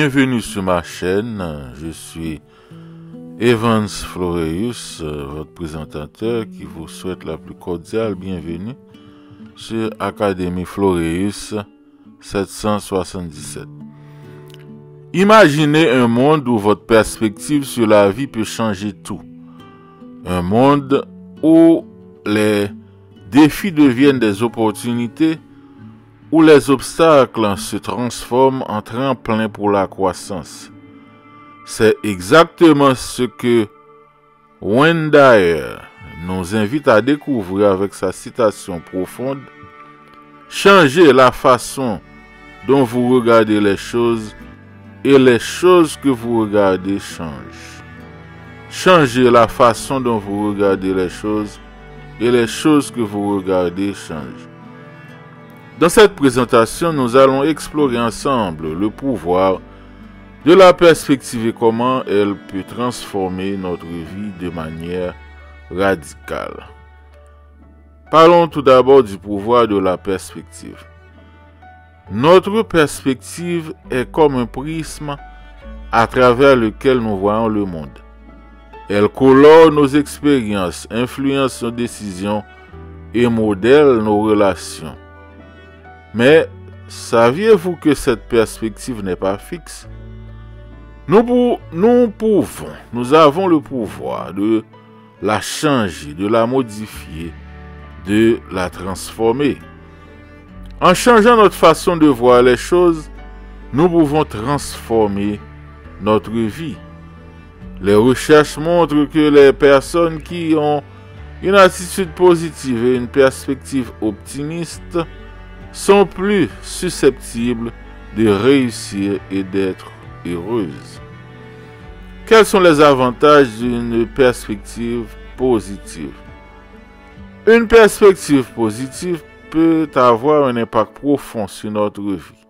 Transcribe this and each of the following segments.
Bienvenue sur ma chaîne, je suis Evans Floreus, votre présentateur qui vous souhaite la plus cordiale bienvenue sur Académie Floreus 777. Imaginez un monde où votre perspective sur la vie peut changer tout. Un monde où les défis deviennent des opportunités, où les obstacles se transforment en tremplin pour la croissance. C'est exactement ce que Wayne Dyer nous invite à découvrir avec sa citation profonde. Changez la façon dont vous regardez les choses et les choses que vous regardez changent. Changez la façon dont vous regardez les choses et les choses que vous regardez changent. Dans cette présentation, nous allons explorer ensemble le pouvoir de la perspective et comment elle peut transformer notre vie de manière radicale. Parlons tout d'abord du pouvoir de la perspective. Notre perspective est comme un prisme à travers lequel nous voyons le monde. Elle colore nos expériences, influence nos décisions et modèle nos relations. Mais saviez-vous que cette perspective n'est pas fixe? Nous avons le pouvoir de la changer, de la modifier, de la transformer. En changeant notre façon de voir les choses, nous pouvons transformer notre vie. Les recherches montrent que les personnes qui ont une attitude positive et une perspective optimiste sont plus susceptibles de réussir et d'être heureuses. Quels sont les avantages d'une perspective positive? Une perspective positive peut avoir un impact profond sur notre vie.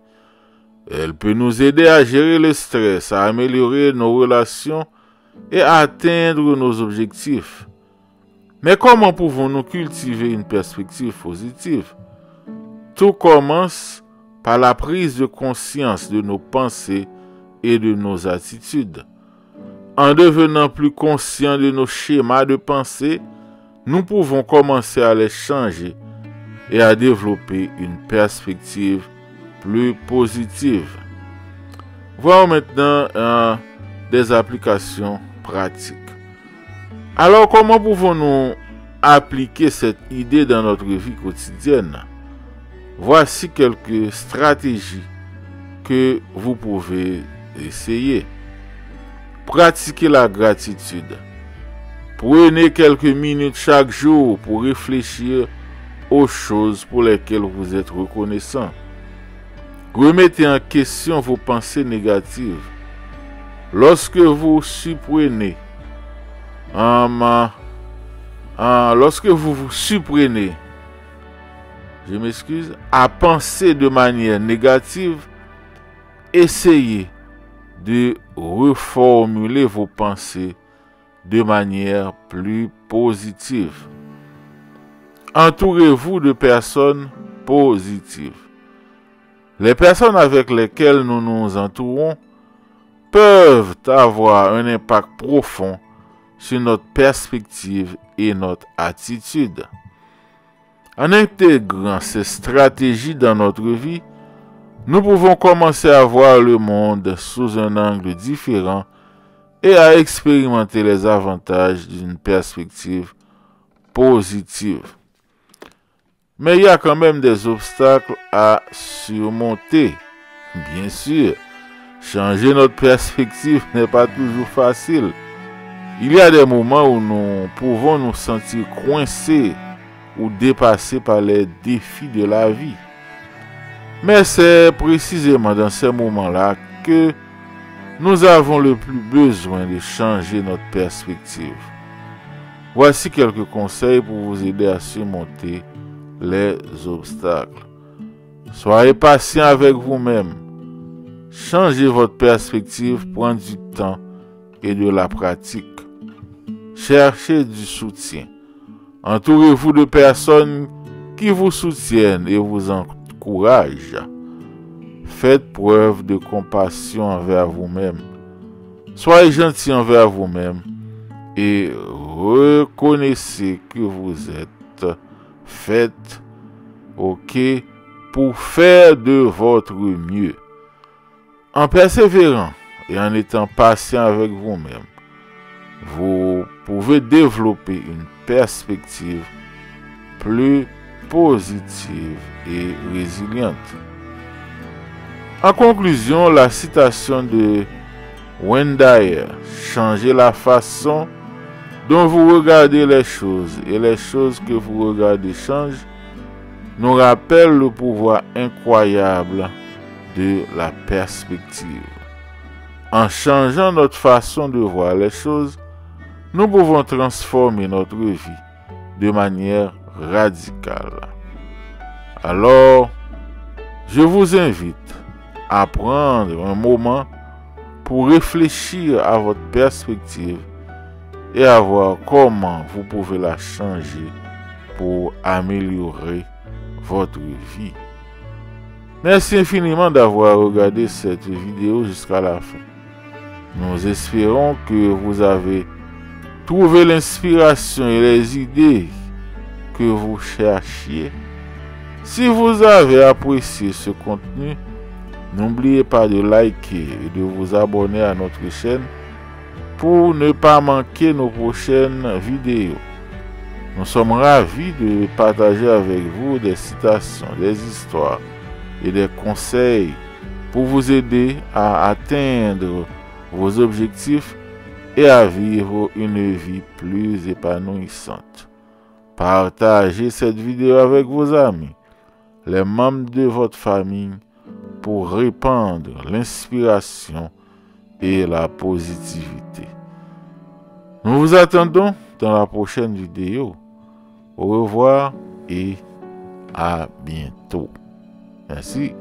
Elle peut nous aider à gérer le stress, à améliorer nos relations et à atteindre nos objectifs. Mais comment pouvons-nous cultiver une perspective positive? Tout commence par la prise de conscience de nos pensées et de nos attitudes. En devenant plus conscients de nos schémas de pensée, nous pouvons commencer à les changer et à développer une perspective plus positive. Voyons maintenant des applications pratiques. Alors, comment pouvons-nous appliquer cette idée dans notre vie quotidienne? Voici quelques stratégies que vous pouvez essayer. Pratiquez la gratitude. Prenez quelques minutes chaque jour pour réfléchir aux choses pour lesquelles vous êtes reconnaissant. Remettez en question vos pensées négatives. Lorsque vous surprenez, à penser de manière négative, essayez de reformuler vos pensées de manière plus positive. Entourez-vous de personnes positives. Les personnes avec lesquelles nous nous entourons peuvent avoir un impact profond sur notre perspective et notre attitude. En intégrant ces stratégies dans notre vie, nous pouvons commencer à voir le monde sous un angle différent et à expérimenter les avantages d'une perspective positive. Mais il y a quand même des obstacles à surmonter. Bien sûr, changer notre perspective n'est pas toujours facile. Il y a des moments où nous pouvons nous sentir coincés ou dépassés par les défis de la vie. Mais c'est précisément dans ces moments-là que nous avons le plus besoin de changer notre perspective. Voici quelques conseils pour vous aider à surmonter les obstacles. Soyez patient avec vous-même. Changez votre perspective, prenez du temps et de la pratique. Cherchez du soutien. Entourez-vous de personnes qui vous soutiennent et vous encouragent. Faites preuve de compassion envers vous-même. Soyez gentil envers vous-même et reconnaissez que vous êtes fait, pour faire de votre mieux. En persévérant et en étant patient avec vous-même, vous pouvez développer une perspective plus positive et résiliente. En conclusion, la citation de Wayne Dyer, changez la façon dont vous regardez les choses et les choses que vous regardez changent, nous rappelle le pouvoir incroyable de la perspective. En changeant notre façon de voir les choses, nous pouvons transformer notre vie de manière radicale. Alors, je vous invite à prendre un moment pour réfléchir à votre perspective et à voir comment vous pouvez la changer pour améliorer votre vie. Merci infiniment d'avoir regardé cette vidéo jusqu'à la fin. Nous espérons que vous avez trouvé l'inspiration et les idées que vous cherchiez. Si vous avez apprécié ce contenu, n'oubliez pas de liker et de vous abonner à notre chaîne pour ne pas manquer nos prochaines vidéos. Nous sommes ravis de partager avec vous des citations, des histoires et des conseils pour vous aider à atteindre vos objectifs et à vivre une vie plus épanouissante. Partagez cette vidéo avec vos amis, les membres de votre famille, pour répandre l'inspiration et la positivité. Nous vous attendons dans la prochaine vidéo. Au revoir et à bientôt. Merci.